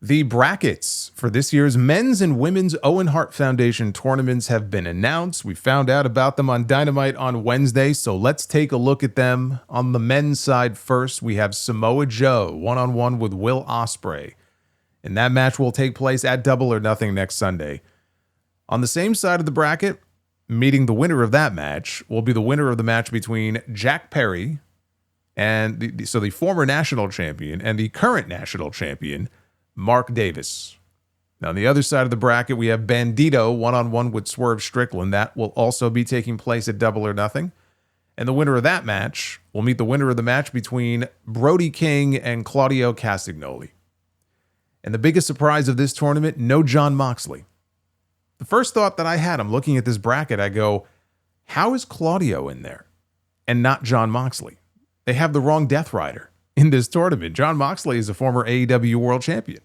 The brackets for this year's men's and women's Owen Hart Foundation tournaments have been announced. We found out about them on Dynamite on Wednesday, so let's take a look at them. On the men's side first, we have Samoa Joe one-on-one with Will Ospreay, and that match will take place at Double or Nothing next Sunday. On the same side of the bracket, meeting the winner of that match will be the winner of the match between Jack Perry and the former national champion and the current national champion, Mark Davis. Now, on the other side of the bracket, we have Bandito one-on-one with Swerve Strickland. That will also be taking place at Double or Nothing. And the winner of that match will meet the winner of the match between Brody King and Claudio Castagnoli. And the biggest surprise of this tournament, no Jon Moxley. The first thought that I had, I'm looking at this bracket, I go, how is Claudio in there and not Jon Moxley? They have the wrong Death Rider in this tournament. Jon Moxley is a former AEW World Champion.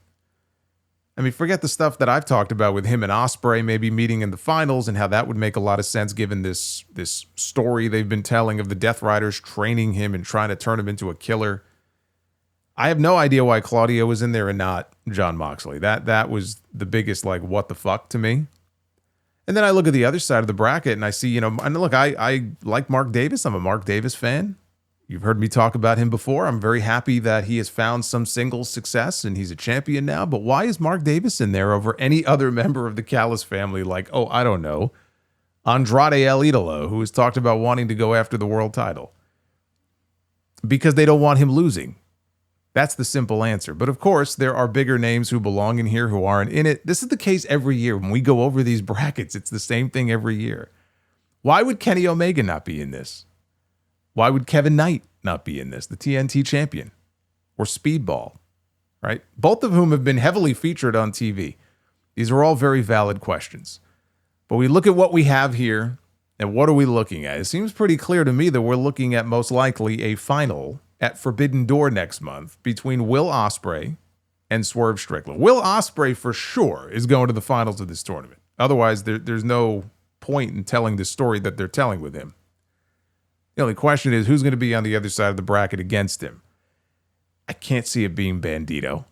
I mean, forget the stuff that I've talked about with him and Ospreay maybe meeting in the finals and how that would make a lot of sense given this story they've been telling of the Death Riders training him and trying to turn him into a killer. I have no idea why Claudio was in there and not Jon Moxley. That was the biggest, like, what the fuck to me. And then I look at the other side of the bracket and I see, and look, I like Mark Davis. I'm a Mark Davis fan. You've heard me talk about him before. I'm very happy that he has found some singles success and he's a champion now. But why is Mark Davis in there over any other member of the Callis family? Like, I don't know, Andrade El Idolo, who has talked about wanting to go after the world title. Because they don't want him losing. That's the simple answer. But of course, there are bigger names who belong in here who aren't in it. This is the case every year. When we go over these brackets, it's the same thing every year. Why would Kenny Omega not be in this? Why would Kevin Knight not be in this? The TNT champion or Speedball, right? Both of whom have been heavily featured on TV. These are all very valid questions. But we look at what we have here and what are we looking at? It seems pretty clear to me that we're looking at most likely a final at Forbidden Door next month between Will Ospreay and Swerve Strickland. Will Ospreay for sure is going to the finals of this tournament. Otherwise, there's no point in telling the story that they're telling with him. The only question is who's going to be on the other side of the bracket against him. I can't see it being Bandito.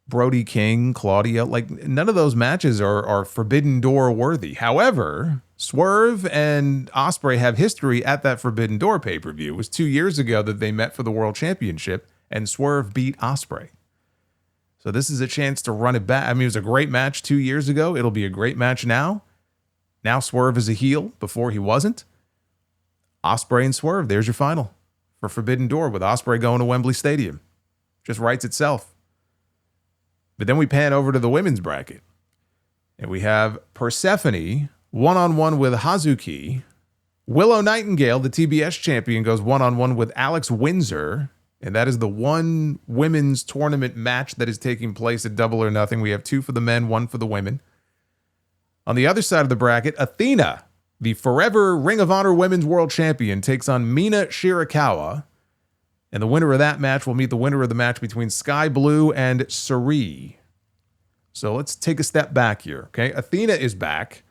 Brody King, Claudio, like none of those matches are Forbidden Door worthy. However, Swerve and Ospreay have history at that Forbidden Door pay-per-view. It was 2 years ago that they met for the World Championship and Swerve beat Ospreay. So this is a chance to run it back. I mean, it was a great match 2 years ago. It'll be a great match now. Now Swerve is a heel. Before he wasn't. Ospreay and Swerve, there's your final for Forbidden Door with Ospreay going to Wembley Stadium. Just writes itself. But then we pan over to the women's bracket. And we have Persephone one-on-one with Hazuki. Willow Nightingale, the TBS champion, goes one-on-one with Alex Windsor. And that is the one women's tournament match that is taking place at Double or Nothing. We have 2 for the men, 1 for the women. On the other side of the bracket, Athena, the forever Ring of Honor Women's World Champion, takes on Mina Shirakawa. And the winner of that match will meet the winner of the match between Sky Blue and Suri. So let's take a step back here, okay? Athena is back,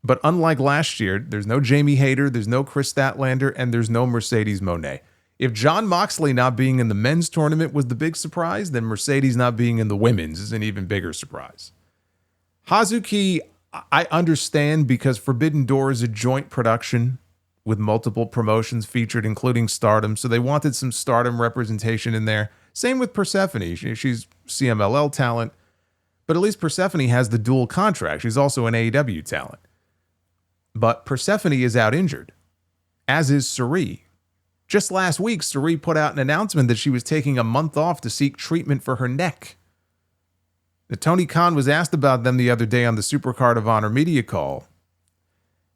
but unlike last year, there's no Jamie Hayter, there's no Chris Statlander, and there's no Mercedes Moné. If Jon Moxley not being in the men's tournament was the big surprise, then Mercedes not being in the women's is an even bigger surprise. Hazuki, I understand because Forbidden Door is a joint production with multiple promotions featured, including Stardom. So they wanted some Stardom representation in there. Same with Persephone. She's CMLL talent, but at least Persephone has the dual contract. She's also an AEW talent. But Persephone is out injured, as is Suri. Just last week, Suri put out an announcement that she was taking a month off to seek treatment for her neck. Tony Khan was asked about them the other day on the Supercard of Honor media call.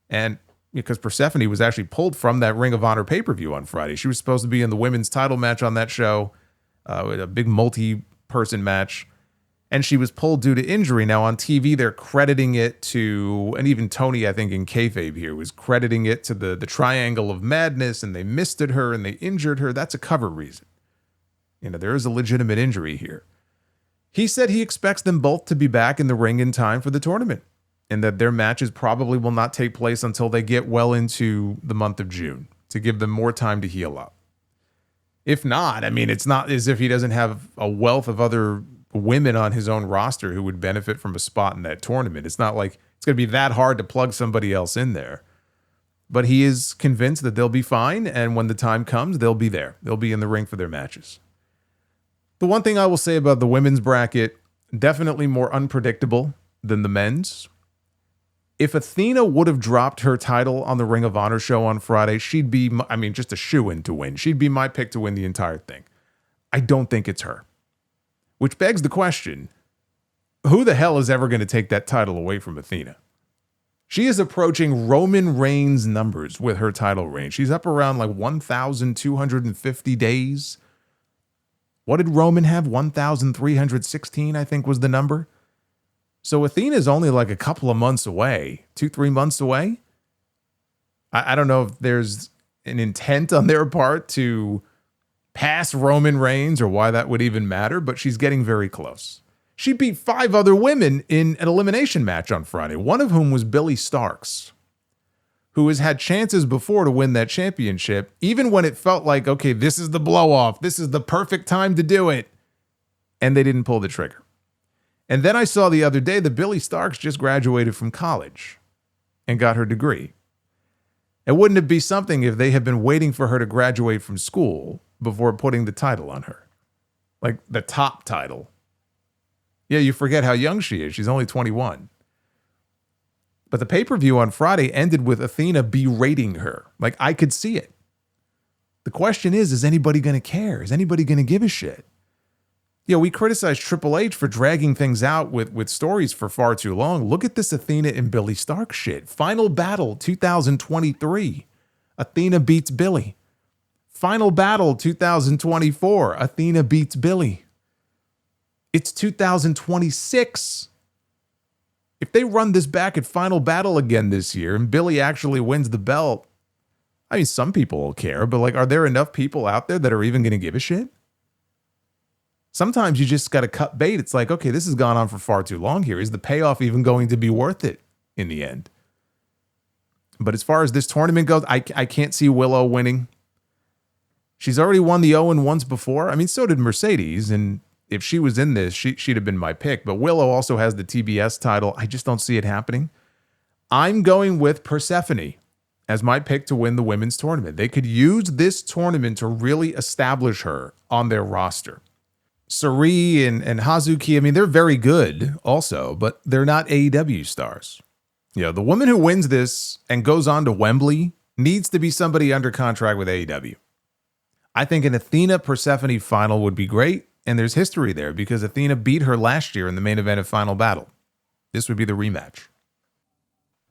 And because Persephone was actually pulled from that Ring of Honor pay-per-view on Friday. She was supposed to be in the women's title match on that show, a big multi-person match. And she was pulled due to injury. Now on TV, they're crediting it to, and even Tony, I think in kayfabe here, was crediting it to the Triangle of Madness, and they misted her and they injured her. That's a cover reason. There is a legitimate injury here. He said he expects them both to be back in the ring in time for the tournament and that their matches probably will not take place until they get well into the month of June to give them more time to heal up. If not, I mean, it's not as if he doesn't have a wealth of other women on his own roster who would benefit from a spot in that tournament. It's not like it's going to be that hard to plug somebody else in there. But he is convinced that they'll be fine, and when the time comes, they'll be there. They'll be in the ring for their matches. The one thing I will say about the women's bracket, definitely more unpredictable than the men's. If Athena would have dropped her title on the Ring of Honor show on Friday, she'd be, just a shoo-in to win. She'd be my pick to win the entire thing. I don't think it's her. Which begs the question, who the hell is ever going to take that title away from Athena? She is approaching Roman Reigns' numbers with her title reign. She's up around like 1,250 days. What did Roman have? 1,316, I think was the number. So Athena's only like a couple of months away, 2-3 months away. I don't know if there's an intent on their part to pass Roman Reigns or why that would even matter, but she's getting very close. She beat 5 other women in an elimination match on Friday, one of whom was Billie Starkz, who has had chances before to win that championship, even when it felt like, okay, this is the blow-off, this is the perfect time to do it, and they didn't pull the trigger. And then I saw the other day that Billie Starkz just graduated from college and got her degree. And wouldn't it be something if they had been waiting for her to graduate from school before putting the title on her? Like the top title. Yeah, you forget how young she is. She's only 21. But the pay-per-view on Friday ended with Athena berating her. Like, I could see it. The question is anybody going to care? Is anybody going to give a shit? You know, we criticize Triple H for dragging things out with stories for far too long. Look at this Athena and Billie Starkz shit. Final Battle 2023. Athena beats Billie. Final Battle 2024. Athena beats Billie. It's 2026. If they run this back at Final Battle again this year and Billie actually wins the belt, I mean, some people will care, but like, are there enough people out there that are even going to give a shit? Sometimes you just got to cut bait. It's like, okay, this has gone on for far too long here. Is the payoff even going to be worth it in the end? But as far as this tournament goes, I can't see Willow winning. She's already won the Owen once before. I mean, so did Mercedes. And if she was in this, she'd have been my pick. But Willow also has the TBS title. I just don't see it happening. I'm going with Persephone as my pick to win the women's tournament. They could use this tournament to really establish her on their roster. Sari and Hazuki, I mean, they're very good also, but they're not AEW stars. You know, the woman who wins this and goes on to Wembley needs to be somebody under contract with AEW. I think an Athena Persephone final would be great, and there's history there because Athena beat her last year in the main event of Final Battle. This would be the rematch.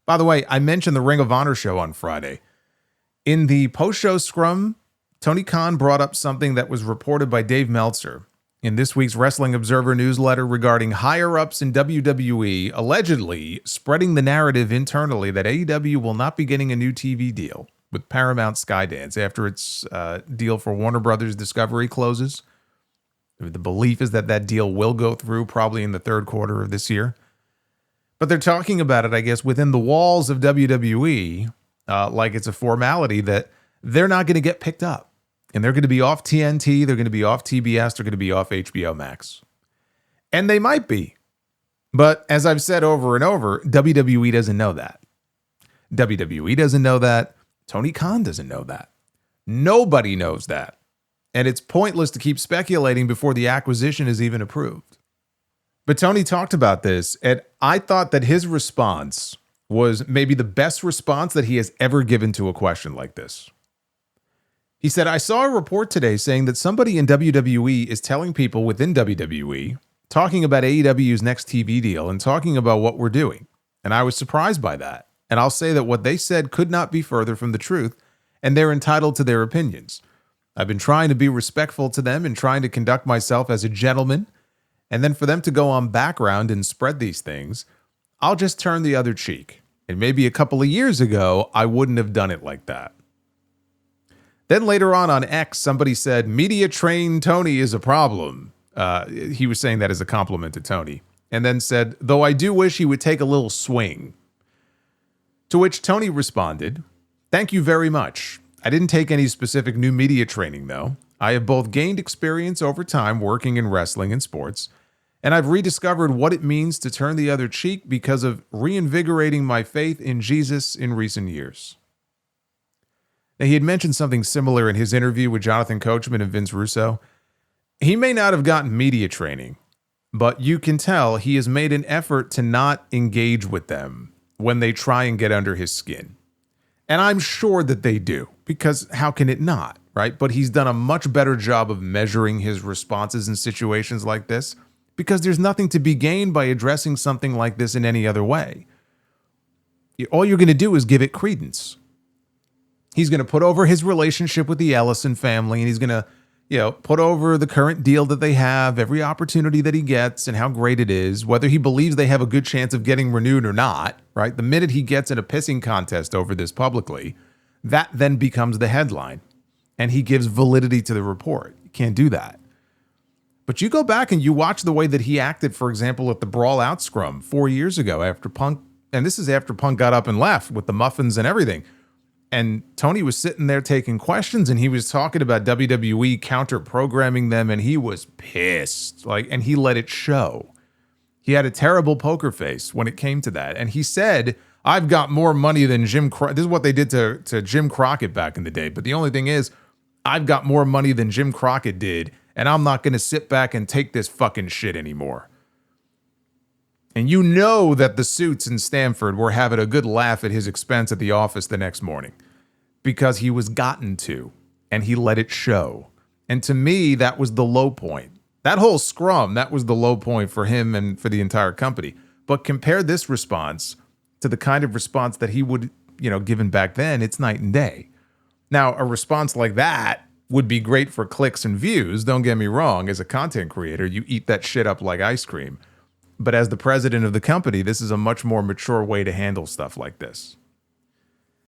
By the way, I mentioned the Ring of Honor show on Friday. In the post-show scrum, Tony Khan brought up something that was reported by Dave Meltzer in this week's Wrestling Observer newsletter regarding higher-ups in WWE allegedly spreading the narrative internally that AEW will not be getting a new TV deal with Paramount Skydance after its deal for Warner Brothers Discovery closes. The belief is that that deal will go through probably in the third quarter of this year. But they're talking about it, I guess, within the walls of WWE, like it's a formality that they're not going to get picked up. And they're going to be off TNT, they're going to be off TBS, they're going to be off HBO Max. And they might be. But as I've said over and over, WWE doesn't know that. WWE doesn't know that. Tony Khan doesn't know that. Nobody knows that. And it's pointless to keep speculating before the acquisition is even approved. But Tony talked about this, and I thought that his response was maybe the best response that he has ever given to a question like this. He said, I saw a report today saying that somebody in WWE is telling people within WWE, talking about AEW's next TV deal and talking about what we're doing. And I was surprised by that. And I'll say that what they said could not be further from the truth, and they're entitled to their opinions. I've been trying to be respectful to them and trying to conduct myself as a gentleman. And then for them to go on background and spread these things, I'll just turn the other cheek. And maybe a couple of years ago, I wouldn't have done it like that. Then later on X, somebody said, media trained Tony is a problem. He was saying that as a compliment to Tony. And then said, though I do wish he would take a little swing. To which Tony responded, thank you very much. I didn't take any specific new media training, though. I have both gained experience over time working in wrestling and sports, And I've rediscovered what it means to turn the other cheek because of reinvigorating my faith in Jesus in recent years. Now, he had mentioned something similar in his interview with Jonathan Coachman and Vince Russo. He may not have gotten media training, but you can tell he has made an effort to not engage with them when they try and get under his skin. And I'm sure that they do, because how can it not, right? But he's done a much better job of measuring his responses in situations like this, because there's nothing to be gained by addressing something like this in any other way. All you're going to do is give it credence. He's going to put over his relationship with the Ellison family, and he's going to, put over the current deal that they have, every opportunity that he gets and how great it is, whether he believes they have a good chance of getting renewed or not, right? The minute he gets in a pissing contest over this publicly, that then becomes the headline, and he gives validity to the report. You can't do that. But you go back and you watch the way that he acted, for example, at the Brawl Out Scrum 4 years ago after Punk, and this is after Punk got up and left with the muffins and everything. And Tony was sitting there taking questions, and he was talking about WWE counter-programming them, and he was pissed, and he let it show. He had a terrible poker face when it came to that. And he said, I've got more money than Jim Crockett. This is what they did to Jim Crockett back in the day. But the only thing is, I've got more money than Jim Crockett did, and I'm not going to sit back and take this fucking shit anymore. And you know that the suits in Stamford were having a good laugh at his expense at the office the next morning because he was gotten to, and he let it show. And to me, that was the low point. That whole scrum, that was the low point for him and for the entire company. But compare this response to the kind of response that he would, given back then, it's night and day. Now, a response like that would be great for clicks and views. Don't get me wrong. As a content creator, you eat that shit up like ice cream. But as the president of the company, this is a much more mature way to handle stuff like this.